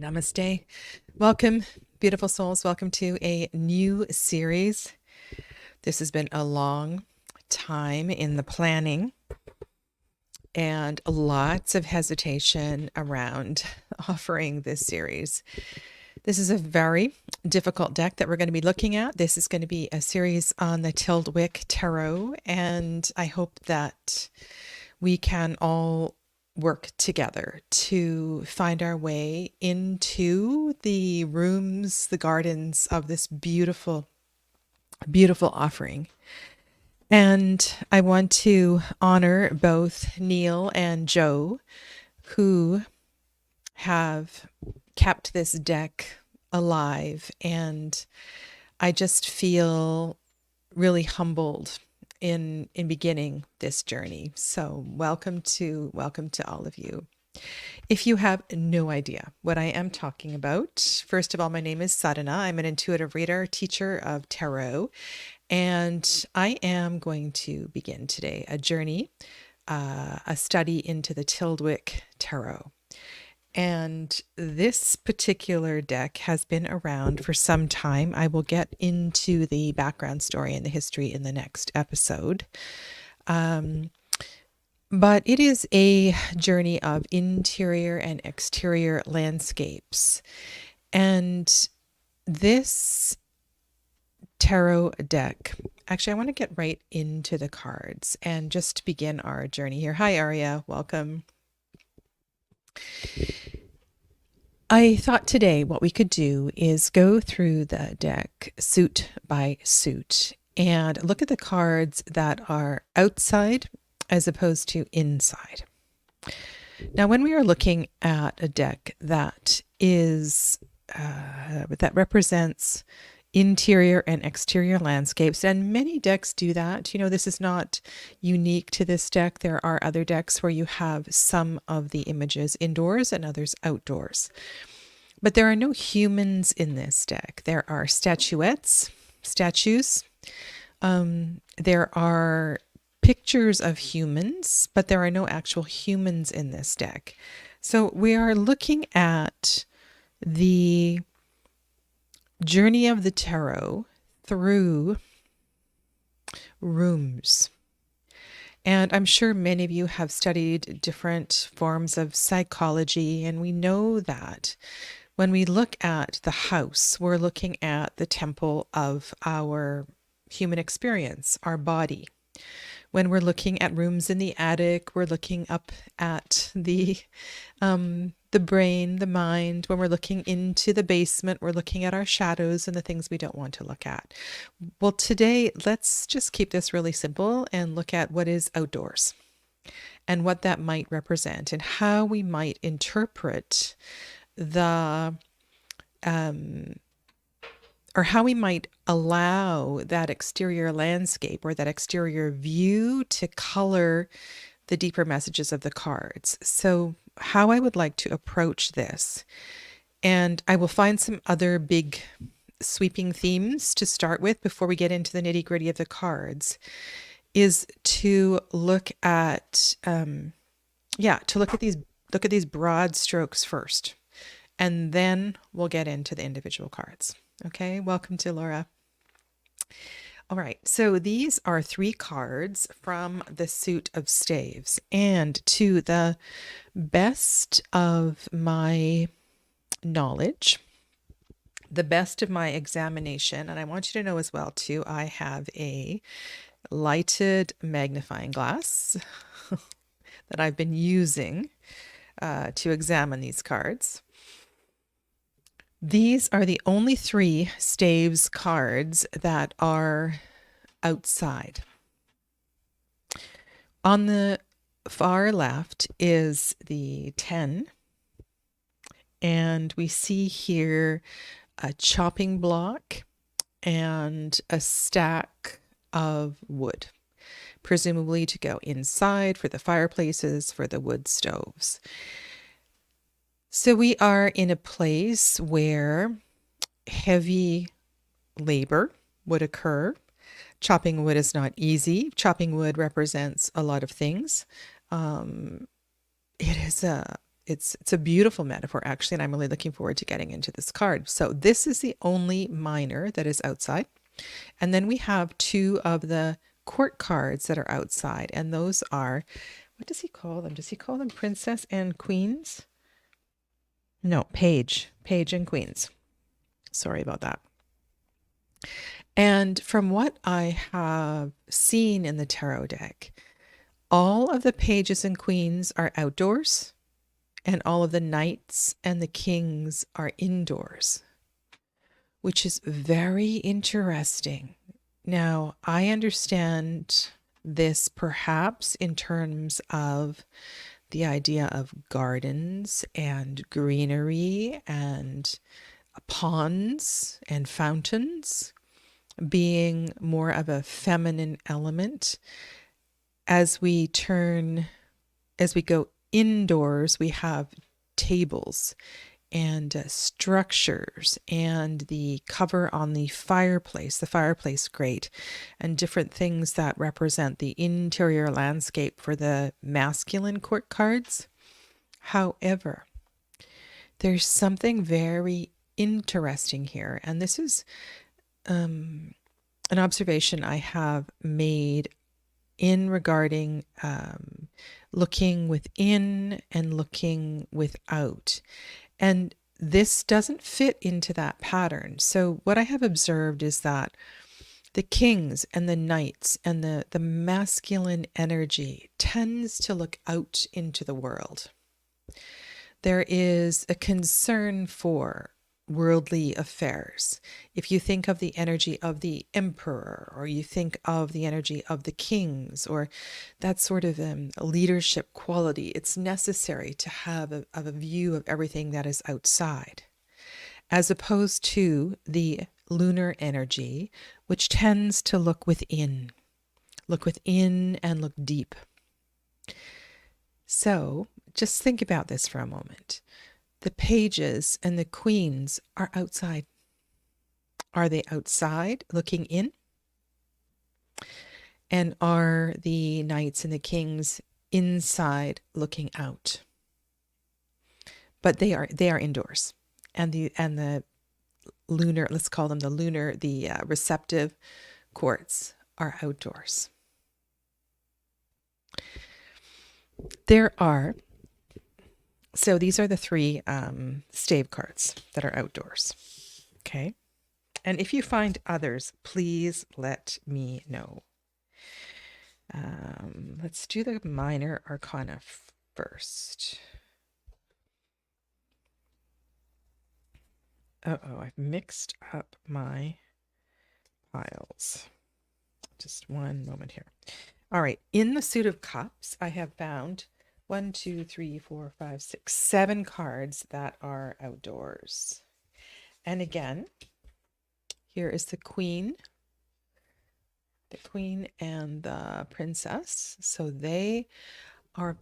Namaste. Welcome, beautiful souls. Welcome to a new series. This has been a long time in the planning and lots of hesitation around offering this series. This is a very difficult deck that we're going to be looking at. This is going to be a series on the Tyldwick Tarot, and I hope that we can all work together to find our way into the rooms, the gardens of this beautiful, beautiful offering. And I want to honor both Neil and Joe, who have kept this deck alive. And I just feel really humbled in beginning this journey. So welcome to all of you. If you have no idea what I am talking about, first of all, my name is Sadhana. I'm an intuitive reader, teacher of tarot, and I am going to begin today a journey, a study into the Tyldwick Tarot. And this particular deck has been around for some time. I will get into the background story and the history in the next episode. But it is a journey of interior and exterior landscapes. And this tarot deck, actually, I want to get right into the cards and just begin our journey here. Hi, Aria. Welcome. I thought today what we could do is go through the deck suit by suit and look at the cards that are outside as opposed to inside. Now, when we are looking at a deck that is that represents interior and exterior landscapes, and many decks do that. You know, this is not unique to this deck. There are other decks where you have some of the images indoors and others outdoors. But there are no humans in this deck. There are statues. There are pictures of humans, but there are no actual humans in this deck. So we are looking at the journey of the tarot through rooms. And I'm sure many of you have studied different forms of psychology, and we know that when we look at the house, we're looking at the temple of our human experience, our body. When we're looking at rooms in the attic, we're looking up at the brain, the mind. When we're looking into the basement, we're looking at our shadows and the things we don't want to look at. Well, today, let's just keep this really simple and look at what is outdoors and what that might represent and how we might interpret the or how we might allow that exterior landscape or that exterior view to color the deeper messages of the cards. So how I would like to approach this, and I will find some other big sweeping themes to start with before we get into the nitty-gritty of the cards, is to look at these broad strokes first, and then we'll get into the individual cards. Okay, welcome to Laura. All right, so these are 3 cards from the suit of staves, and to the best of my knowledge, the best of my examination, and I want you to know as well too, I have a lighted magnifying glass that I've been using to examine these cards. These are the only 3 staves cards that are outside. On the far left is the 10, and we see here a chopping block and a stack of wood, presumably to go inside for the fireplaces, for the wood stoves. So we are in a place where heavy labor would occur. Chopping wood is not easy. Chopping wood represents a lot of things. It is a it's a beautiful metaphor, actually, and I'm really looking forward to getting into this card. So this is the only minor that is outside. And then we have two of the court cards that are outside, and those are, what does he call them? Does he call them princess and queens? No, page and queens. Sorry about that. And from what I have seen in the tarot deck, all of the pages and queens are outdoors, and all of the knights and the kings are indoors, which is very interesting. Now, I understand this perhaps in terms of the idea of gardens and greenery and ponds and fountains being more of a feminine element. As we go indoors, we have tables and structures and the cover on the fireplace grate, and different things that represent the interior landscape for the masculine court cards. However, there's something very interesting here, and this is an observation I have made in regarding looking within and looking without. And this doesn't fit into that pattern. So what I have observed is that the kings and the knights and the masculine energy tends to look out into the world. There is a concern for worldly affairs. If you think of the energy of the emperor, or you think of the energy of the kings, or that sort of leadership quality, it's necessary to have a view of everything that is outside, as opposed to the lunar energy, which tends to look within and look deep. So just think about this for a moment. The pages and the queens are outside. Are they outside looking in? And are the knights and the kings inside looking out? But they are indoors. And the lunar, let's call them the receptive courts are outdoors. So these are the three stave cards that are outdoors. Okay. And if you find others, please let me know. Let's do the minor arcana first. Uh-oh, I've mixed up my piles. Just one moment here. All right. In the suit of cups, I have found 1, 2, 3, 4, 5, 6, 7 cards that are outdoors. And again, here is the queen and the princess. So they are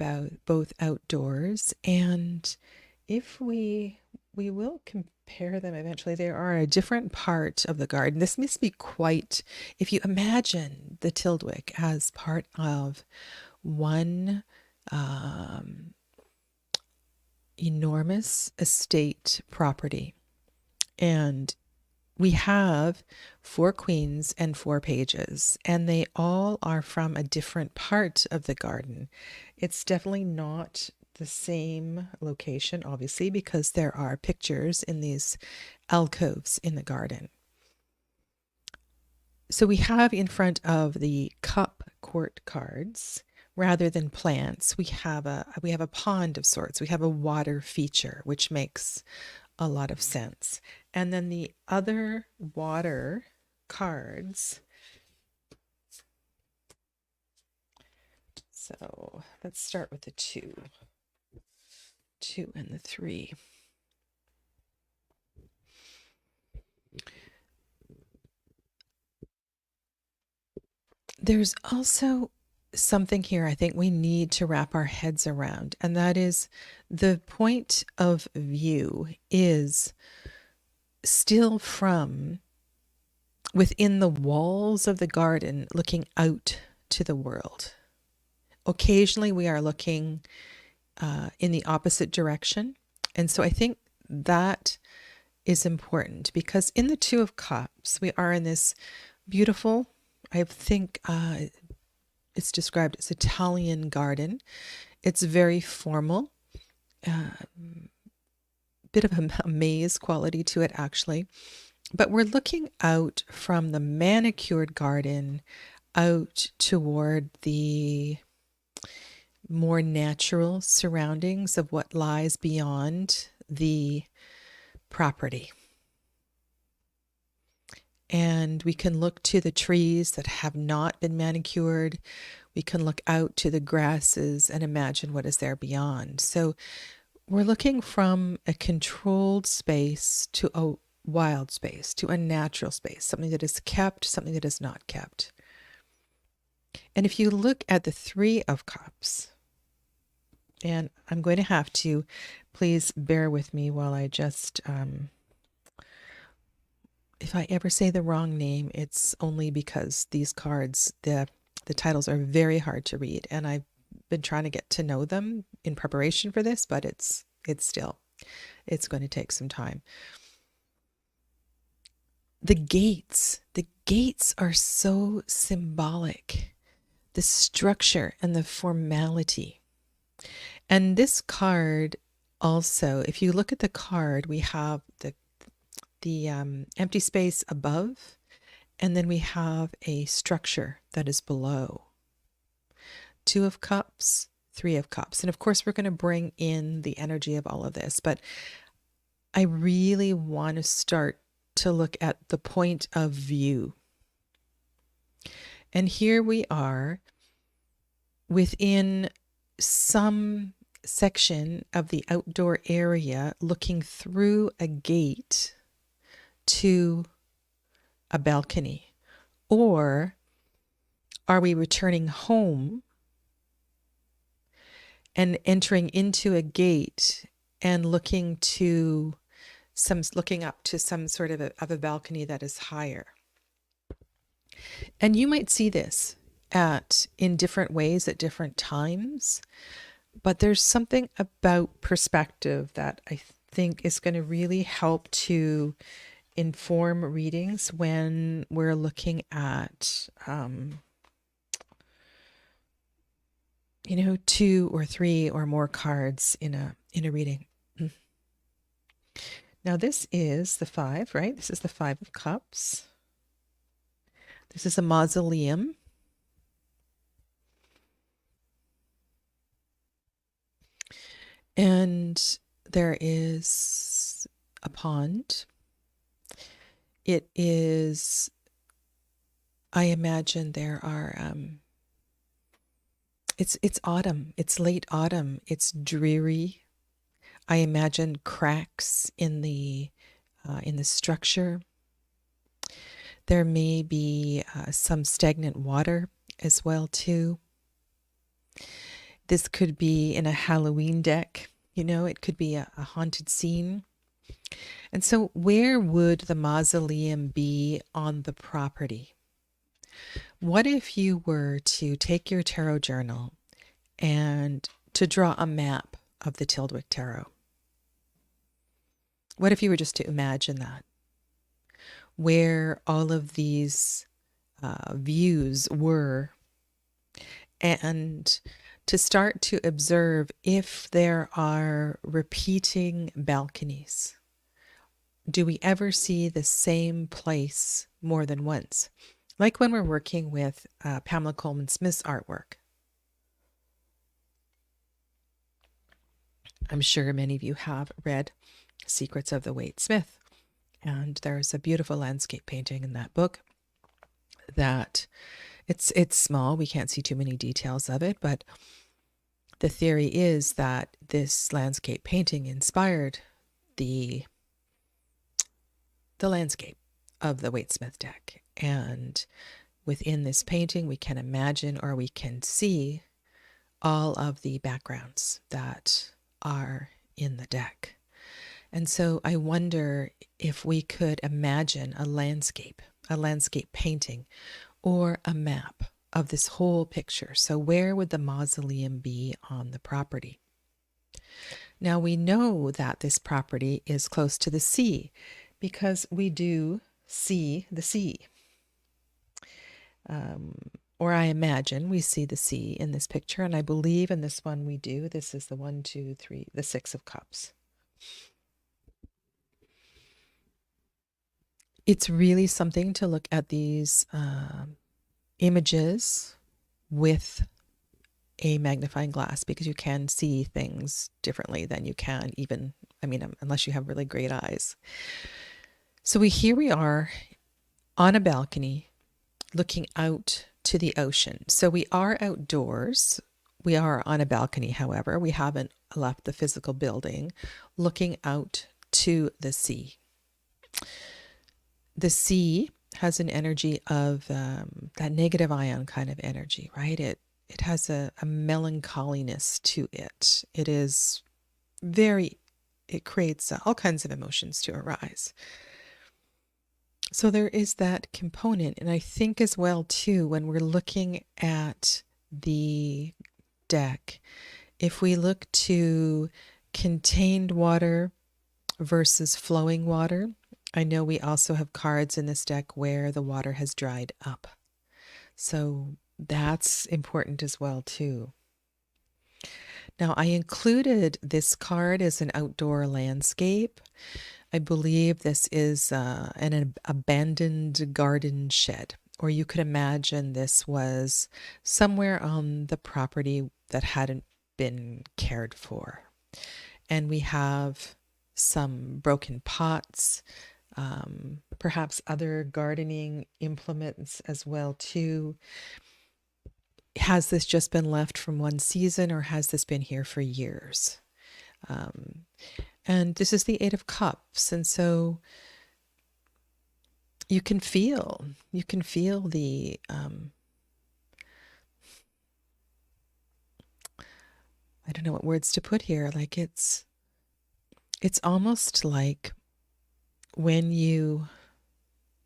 both outdoors. And if we will compare them eventually, they are a different part of the garden. This must be quite, if you imagine the Tyldwick as part of one enormous estate property, and we have 4 queens and 4 pages, and they all are from a different part of the garden. It's definitely not the same location, obviously, because there are pictures in these alcoves in the garden. So we have in front of the cup court cards, rather than plants, we have a pond of sorts. We have a water feature, which makes a lot of sense. And then the other water cards. So let's start with the 2 and the 3. There's also something here I think we need to wrap our heads around, and that is the point of view is still from within the walls of the garden, looking out to the world. Occasionally we are looking in the opposite direction. And so I think that is important, because in the Two of Cups, we are in this beautiful, I think it's described as Italian garden. It's very formal, bit of a maze quality to it, actually. But we're looking out from the manicured garden out toward the more natural surroundings of what lies beyond the property. And we can look to the trees that have not been manicured. We can look out to the grasses and imagine what is there beyond. So we're looking from a controlled space to a wild space, to a natural space, something that is kept, something that is not kept. And if you look at the Three of Cups, and I'm going to have to, please bear with me while I just, if I ever say the wrong name, it's only because these cards, the titles are very hard to read, and I've been trying to get to know them in preparation for this, but it's going to take some time. The gates are so symbolic, the structure and the formality. And this card also, if you look at the card, we have the empty space above, and then we have a structure that is below. Two of Cups, Three of Cups. And of course, we're going to bring in the energy of all of this, but I really want to start to look at the point of view. And here we are within some section of the outdoor area, looking through a gate to a balcony. Or are we returning home and entering into a gate and looking up to some sort of a balcony that is higher? And you might see this in different ways at different times, but there's something about perspective that I think is going to really help to inform readings when we're looking at two or three or more cards in a reading. Now this is the Five, right? This is the Five of Cups. This is a mausoleum. And there is a pond. It is, I imagine there are, it's autumn, it's late autumn, it's dreary. I imagine cracks in the structure. There may be some stagnant water as well too. This could be in a Halloween deck, it could be a haunted scene. And so where would the mausoleum be on the property? What if you were to take your tarot journal and to draw a map of the Tyldwick Tarot? What if you were just to imagine that? Where all of these views were, and to start to observe if there are repeating balconies. Do we ever see the same place more than once? Like when we're working with Pamela Coleman Smith's artwork. I'm sure many of you have read Secrets of the Waite Smith. And there's a beautiful landscape painting in that book that it's small. We can't see too many details of it, but the theory is that this landscape painting inspired the landscape of the Waite Smith deck. And within this painting, we can imagine, or we can see, all of the backgrounds that are in the deck. And so I wonder if we could imagine a landscape painting, or a map of this whole picture. So where would the mausoleum be on the property? Now we know that this property is close to the sea because we do see the sea. Or I imagine we see the sea in this picture, and I believe in this one we do. This is the 1, 2, 3, the 6 of Cups. It's really something to look at these images with a magnifying glass, because you can see things differently than you can even, unless you have really great eyes. So here we are on a balcony looking out to the ocean. So we are outdoors. We are on a balcony, however. We haven't left the physical building, looking out to the sea. The sea has an energy of that negative ion kind of energy, right? It has a melancholiness to it. It creates all kinds of emotions to arise. So there is that component. And I think as well, too, when we're looking at the deck, if we look to contained water versus flowing water, I know we also have cards in this deck where the water has dried up. So that's important as well, too. Now, I included this card as an outdoor landscape. I believe this is an abandoned garden shed, or you could imagine this was somewhere on the property that hadn't been cared for. And we have some broken pots, perhaps other gardening implements as well too. Has this just been left from one season, or has this been here for years? And this is the 8 of Cups. And so you can feel the, I don't know what words to put here. Like it's almost like when you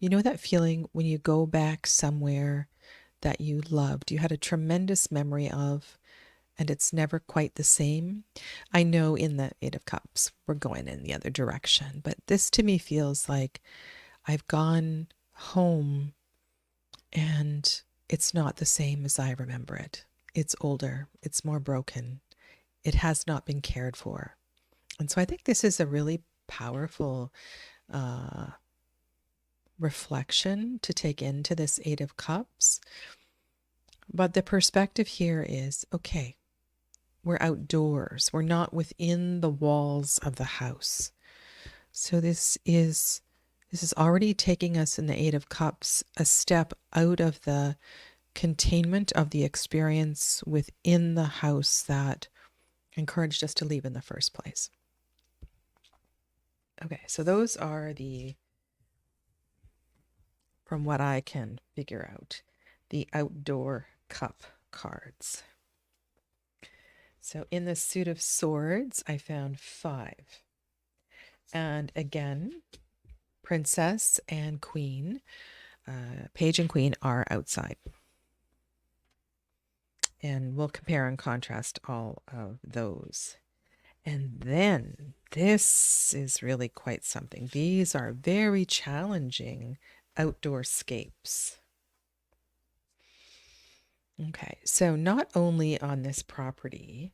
know that feeling when you go back somewhere that you loved, you had a tremendous memory of, and it's never quite the same. I know in the 8 of Cups, we're going in the other direction, but this to me feels like I've gone home and it's not the same as I remember it. It's older, it's more broken, it has not been cared for. And so I think this is a really powerful reflection to take into this 8 of Cups. But the perspective here is, okay, we're outdoors. We're not within the walls of the house. So this is already taking us in the 8 of Cups a step out of the containment of the experience within the house that encouraged us to leave in the first place. Okay, so those are from what I can figure out, the outdoor cup cards. So in the suit of swords, I found 5. And again, princess and queen, page and queen are outside. And we'll compare and contrast all of those. And then this is really quite something. These are very challenging outdoor scapes. Okay, so not only on this property,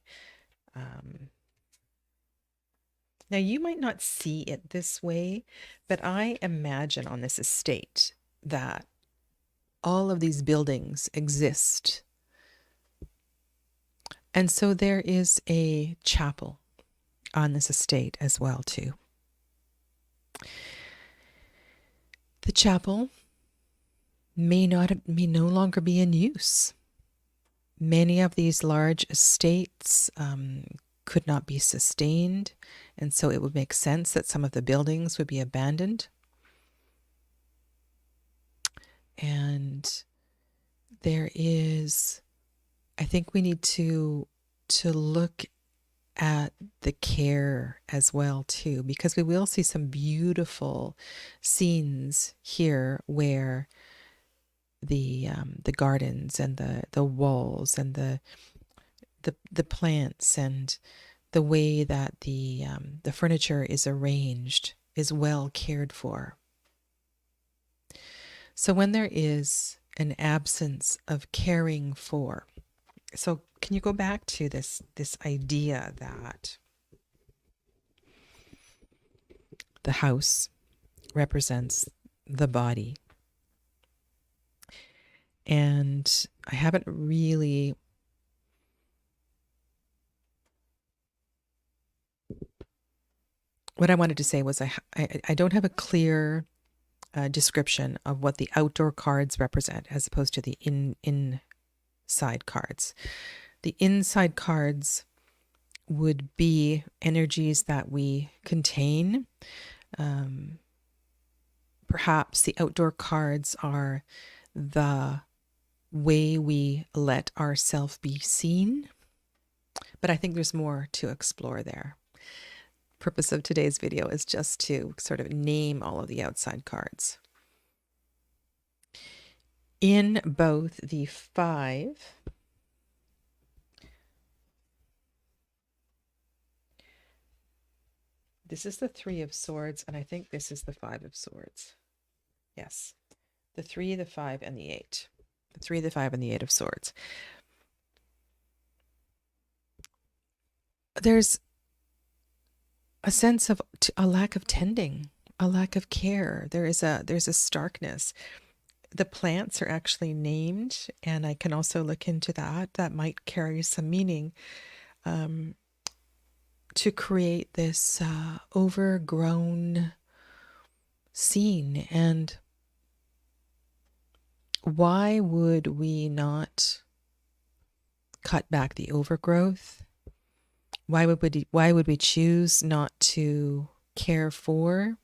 now you might not see it this way, but I imagine on this estate that all of these buildings exist. And so there is a chapel on this estate as well too. The chapel may no longer be in use. Many of these large estates could not be sustained, and so it would make sense that some of the buildings would be abandoned. And there is, I think we need to look at the care as well too, because we will see some beautiful scenes here where the gardens and the walls and the plants and the way that the furniture is arranged is well cared for. So when there is an absence of caring for, so can you go back to this idea that the house represents the body? And I haven't really what I wanted to say was I don't have a clear description of what the outdoor cards represent as opposed to the inside cards. The inside cards would be energies that we contain. Perhaps the outdoor cards are the way we let ourselves be seen. But I think there's more to explore there. Purpose of today's video is just to sort of name all of the outside cards. In both the 5 this is the 3 of Swords, and I think this is the 5 of Swords. Yes, the 3, the 5, and the 8. The 3, the 5, and the 8 of Swords. There's a sense of a lack of tending, a lack of care. There's a starkness. The plants are actually named, and I can also look into that. That might carry some meaning to create this overgrown scene. And why would we not cut back the overgrowth? Why would we choose not to care for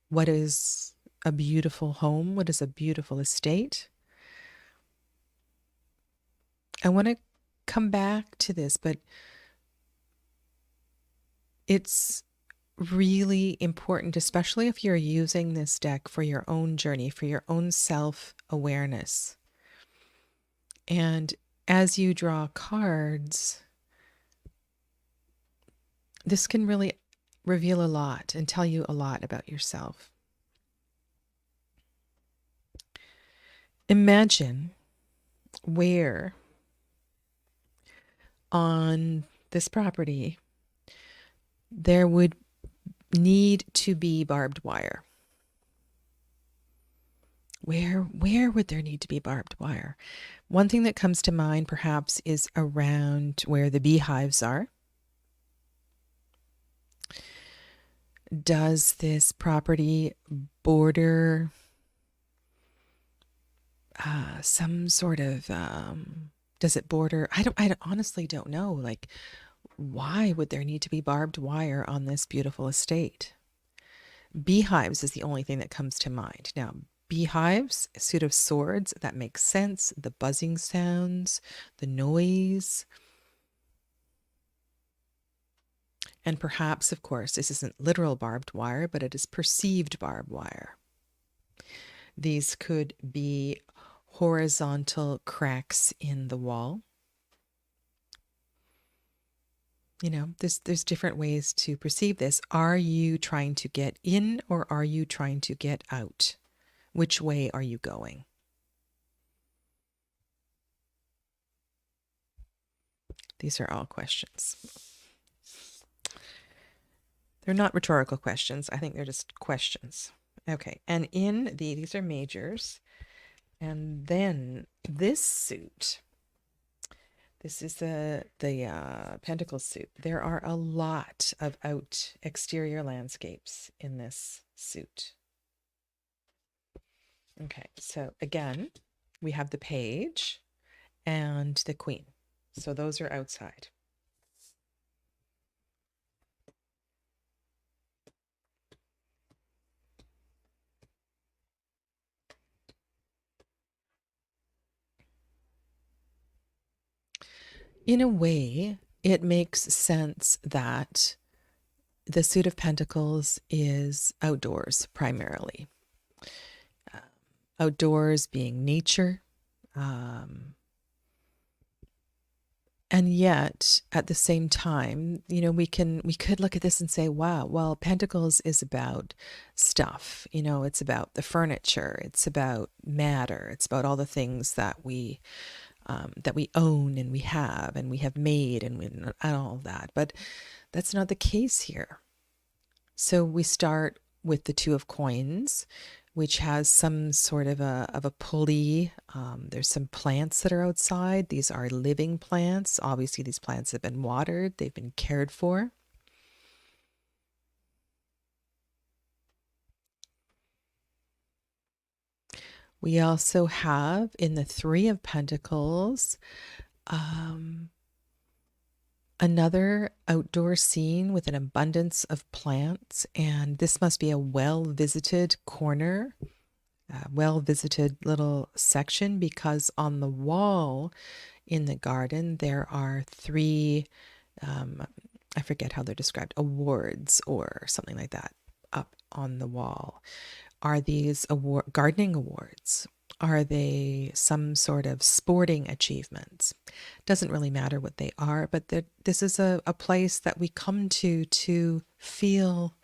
what is a beautiful home, what is a beautiful estate? I want to come back to this, but it's really important, especially if you're using this deck for your own journey, for your own self-awareness. And as you draw cards, this can really reveal a lot and tell you a lot about yourself. Imagine where on this property there would need to be barbed wire. Where would there need to be barbed wire? One thing that comes to mind perhaps is around where the beehives are. Does this property border some sort of, does it border, I honestly don't know, like, why would there need to be barbed wire on this beautiful estate? Beehives is the only thing that comes to mind. Now, beehives, a suit of swords, that makes sense. The buzzing sounds, the noise. And perhaps, of course, this isn't literal barbed wire, but it is perceived barbed wire. These could be horizontal cracks in the wall. You know, there's different ways to perceive this. Are you trying to get in or are you trying to get out? Which way are you going? These are all questions. They're not rhetorical questions. I think they're just questions. Okay, and these are majors. And then this suit, this is the Pentacle suit. There are a lot of exterior landscapes in this suit. Okay, so again, we have the Page and the Queen. So those are outside. In a way, it makes sense that the suit of Pentacles is outdoors primarily. Outdoors being nature, And yet, at the same time, we could look at this and say, wow, well, Pentacles is about stuff. It's about the furniture, it's about matter, it's about all the things that we own and we have made and all of that. But that's not the case here. So we start with the Two of Coins, which has some sort of a pulley. There's some plants that are outside. These are living plants. Obviously, these plants have been watered. They've been cared for. We also have in the Three of Pentacles, another outdoor scene with an abundance of plants. And this must be a well-visited corner, well-visited little section, because on the wall in the garden there are three, I forget how they're described, awards or something like that up on the wall. Are these gardening awards? Are they some sort of sporting achievements? Doesn't really matter what they are, but this is a place that we come to feel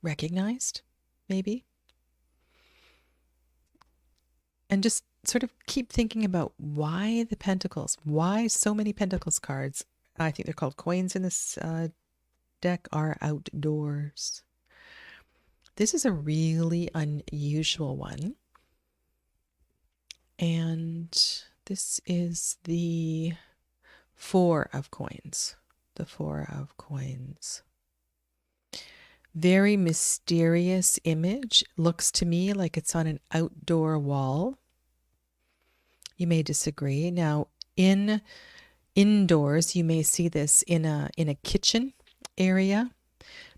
recognized, maybe. And just sort of keep thinking about why the Pentacles, why so many Pentacles cards, I think they're called coins in this deck, are outdoors. This is a really unusual one. And this is the Four of Coins. The Four of Coins. Very mysterious image. Looks to me like it's on an outdoor wall. You may disagree. Now, indoors, you may see this in a kitchen area.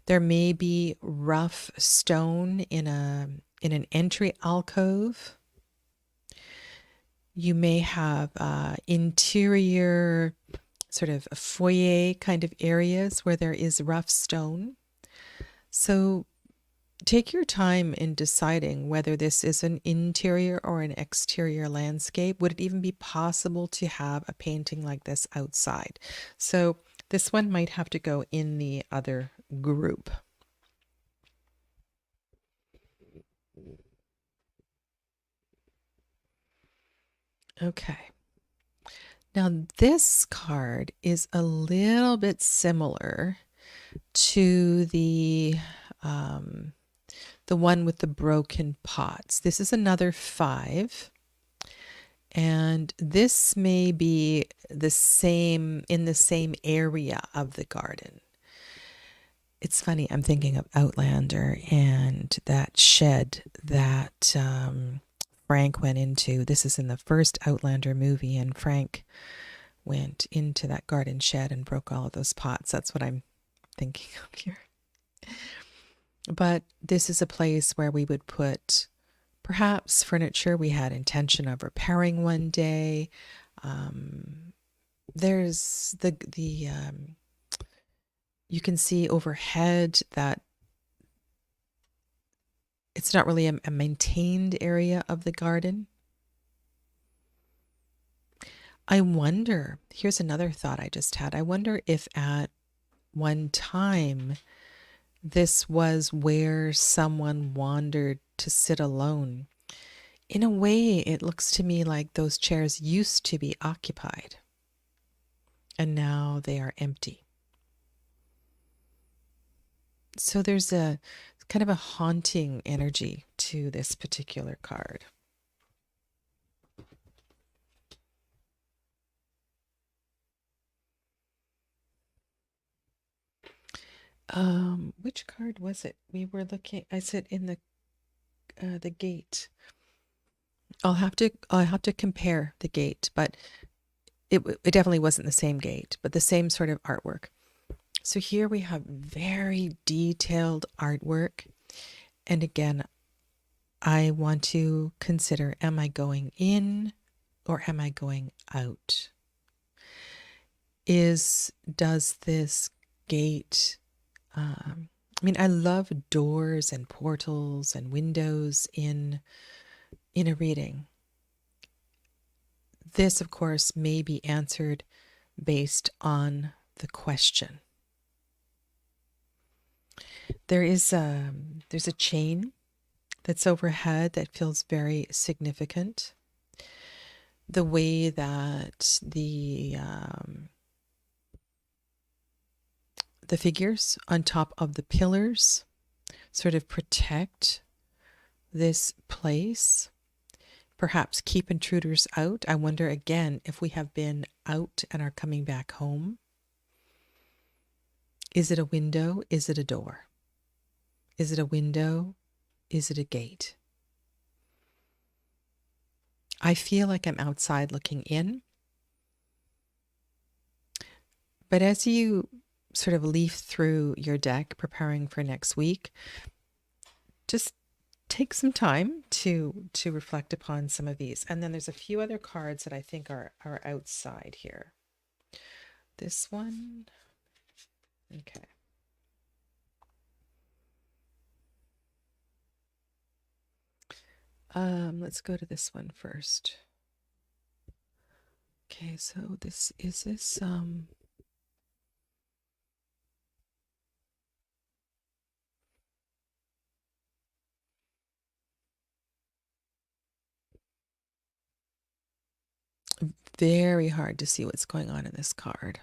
There may be rough stone in an entry alcove. You may have interior sort of foyer kind of areas where there is rough stone. So take your time in deciding whether this is an interior or an exterior landscape. Would it even be possible to have a painting like this outside? So this one might have to go in the other group. Okay. Now this card is a little bit similar to the one with the broken pots. This is another 5. And this may be the same, in the same area of the garden. It's funny, I'm thinking of Outlander and that shed that Frank went into. This is in the first Outlander movie, and Frank went into that garden shed and broke all of those pots. That's what I'm thinking of here. But this is a place where we would put perhaps furniture we had intention of repairing one day. There's you can see overhead that it's not really a maintained area of the garden. I wonder, here's another thought I just had. I wonder if at one time this was where someone wandered to sit alone. In a way, it looks to me like those chairs used to be occupied, and now they are empty. So there's a kind of a haunting energy to this particular card. Which card was it? We were looking, I said in the gate. I'll have to compare the gate, but it definitely wasn't the same gate, but the same sort of artwork. So here we have very detailed artwork. And again, I want to consider, am I going in or am I going out? Does this gate, I mean, I love doors and portals and windows in a reading. this, of course, may be answered based on the question. There's a chain that's overhead that feels very significant. The way that the figures on top of the pillars sort of protect this place, perhaps keep intruders out. I wonder again if we have been out and are coming back home. Is it a window? Is it a door? Is it a window? Is it a gate? I feel like I'm outside looking in. But as you sort of leaf through your deck preparing for next week, just take some time to reflect upon some of these. And then there's a few other cards that I think are outside here. This one. Okay. Let's go to this one first. Okay, so this very hard to see what's going on in this card.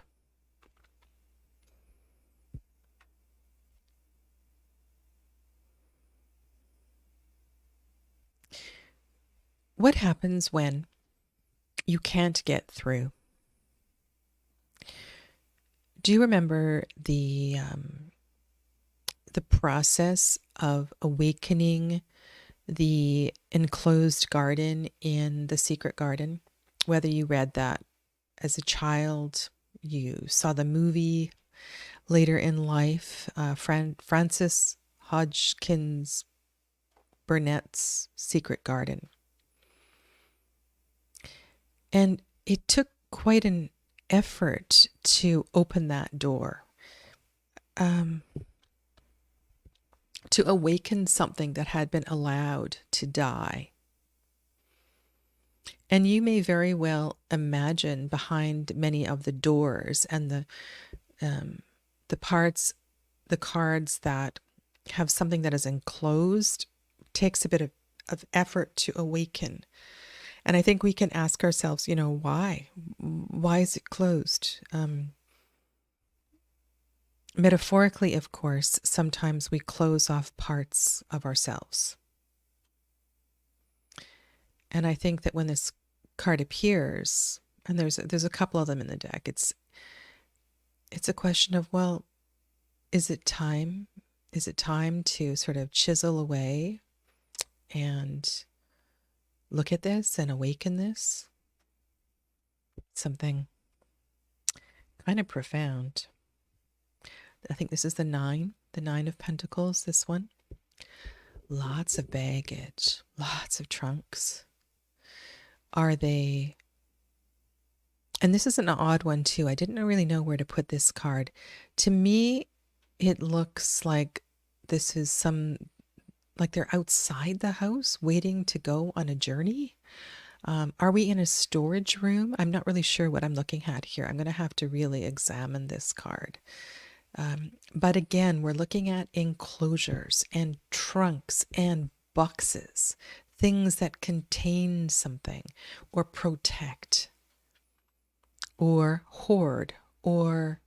What happens when you can't get through? Do you remember the process of awakening the enclosed garden in The Secret Garden? Whether you read that as a child, you saw the movie later in life, Francis Hodgkins Burnett's Secret Garden. And it took quite an effort to open that door, to awaken something that had been allowed to die. And you may very well imagine behind many of the doors and the parts, the cards that have something that is enclosed, takes a bit of effort to awaken. And I think we can ask ourselves, why? Why is it closed? Metaphorically, of course, sometimes we close off parts of ourselves. And I think that when this card appears, and there's a couple of them in the deck, it's a question of, well, is it time? Is it time to sort of chisel away and look at this and awaken this? Something kind of profound. I think this is the Nine of Pentacles, this one. Lots of baggage, lots of trunks. Are they, and this is an odd one too, I didn't really know where to put this card. To me, it looks like this is like they're outside the house waiting to go on a journey. Are we in a storage room? I'm not really sure what I'm looking at here. I'm going to have to really examine this card. But again, we're looking at enclosures and trunks and boxes, things that contain something or protect or hoard or,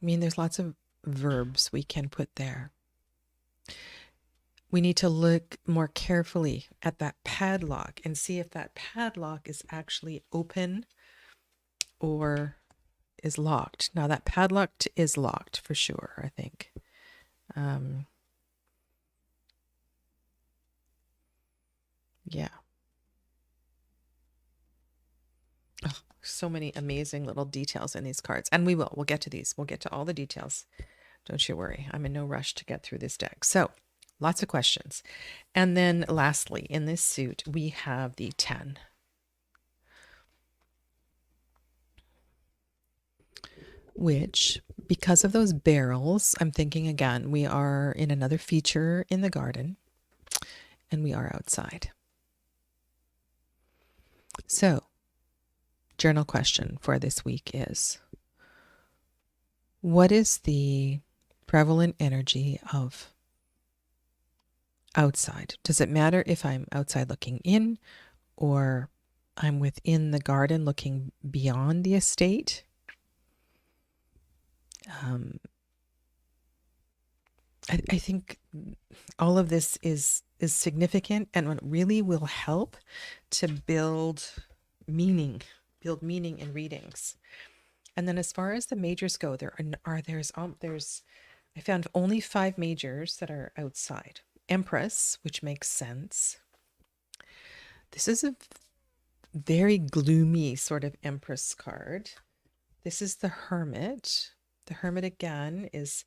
there's lots of verbs we can put there. We need to look more carefully at that padlock and see if that padlock is actually open or is locked. Now that padlock is locked for sure, I think. Yeah. Oh, so many amazing little details in these cards. And we'll get to these. We'll get to all the details. Don't you worry. I'm in no rush to get through this deck. So lots of questions. And then lastly, in this suit, we have the 10. Which, because of those barrels, I'm thinking again, we are in another feature in the garden and we are outside. So, journal question for this week is, what is the prevalent energy of outside? Does it matter if I'm outside looking in or I'm within the garden looking beyond the estate? I think all of this is significant, and what really will help to build meaning in readings. And then as far as the majors go, there's I found only 5 majors that are outside. Empress, which makes sense. This is a very gloomy sort of Empress card. This is the Hermit. The Hermit again is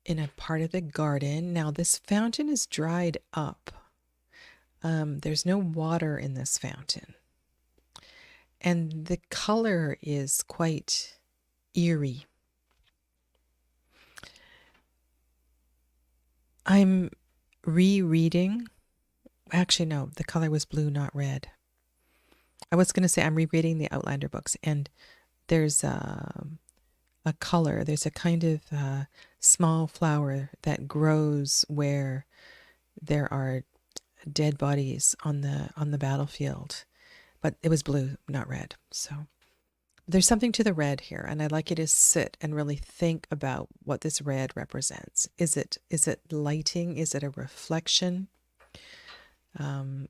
in a part of the garden. Now this fountain is dried up. There's no water in this fountain. And the color is quite eerie. I'm rereading. Actually, no, the color was blue, not red. I was going to say I'm rereading the Outlander books, and there's a color. There's a kind of small flower that grows where there are dead bodies on the battlefield, but it was blue, not red. So there's something to the red here, and I'd like you to sit and really think about what this red represents. Is it lighting? Is it a reflection?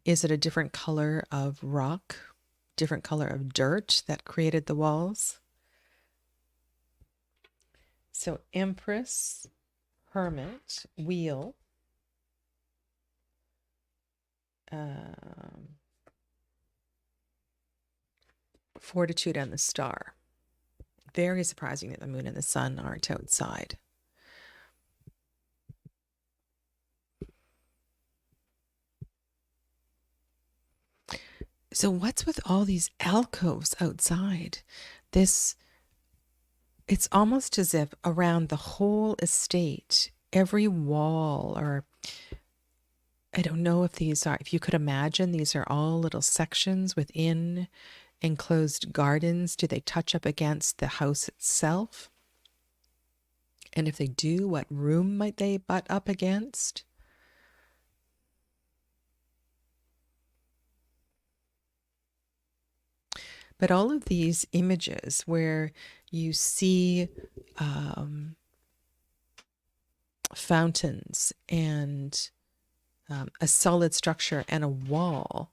Is it a different color of rock, different color of dirt that created the walls? So Empress, Hermit, Wheel, Fortitude, and the Star. Very surprising that the moon and the sun aren't outside. So what's with all these alcoves outside? It's almost as if around the whole estate, every wall, or I don't know if if you could imagine, these are all little sections within enclosed gardens. Do they touch up against the house itself? And if they do, what room might they butt up against? But all of these images where you see fountains and a solid structure and a wall,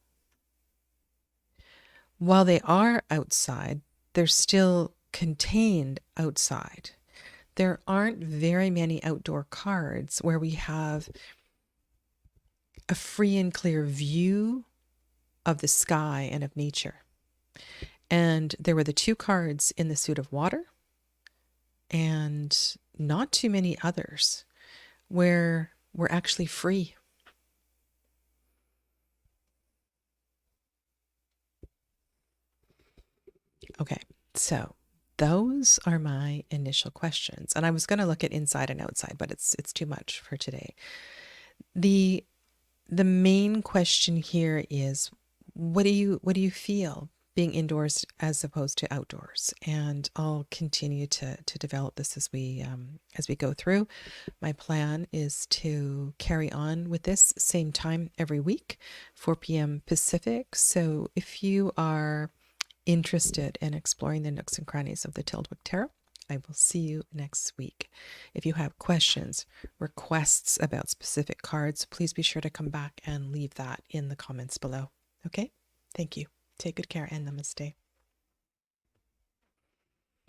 while they are outside, they're still contained outside. There aren't very many outdoor cards where we have a free and clear view of the sky and of nature. And there were the 2 cards in the Suit of Water, and not too many others where we're actually free. Okay, so those are my initial questions. And I was going to look at inside and outside, but it's too much for today. The main question here is, what do you feel being indoors as opposed to outdoors? And I'll continue to develop this as we go through. My plan is to carry on with this same time every week, 4 p.m. Pacific. So if you are interested in exploring the nooks and crannies of the Tyldwick Tarot, I will see you next week. If you have questions, requests about specific cards, please be sure to come back and leave that in the comments below. Okay? Thank you. Take good care and namaste.